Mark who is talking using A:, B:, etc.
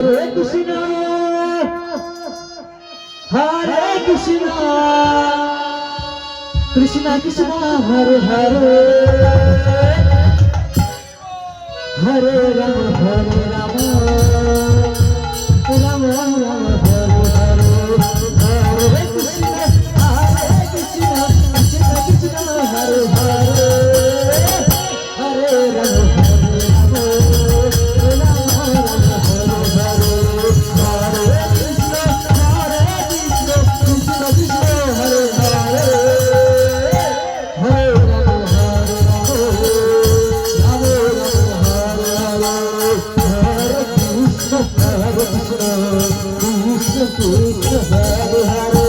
A: Hare Krishna, Hare Krishna, Krishna Krishna, Hare Hare, Hare Rama, Hare Rama, Rama Rama, Hare Hare, Hare Krishna, Krishna Krishna, Hare Hare, Hare Rama, Hare Rama, Rama Rama, Hare Hare, Hare Krishna, Krishna Krishna, Hare Hare, Hare Rama, Hare Rama, Rama Rama, Hare Hare, Hare Krishna, Krishna Krishna, Hare Hare.